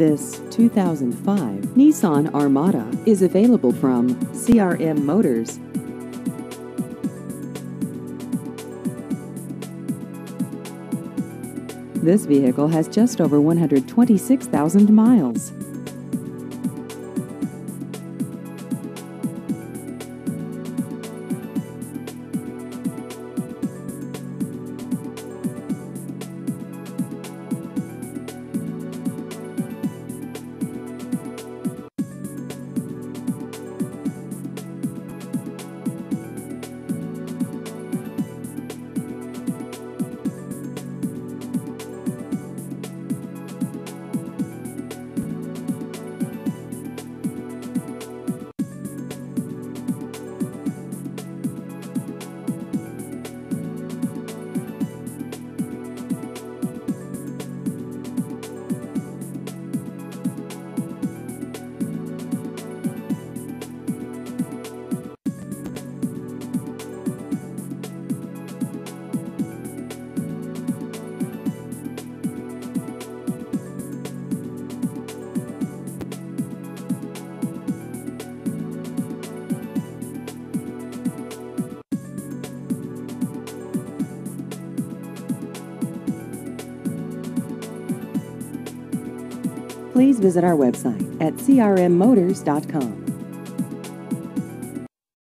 This 2005 Nissan Armada is available from CRM Motors. This vehicle has just over 126,000 miles. Please visit our website at crmmotors.com.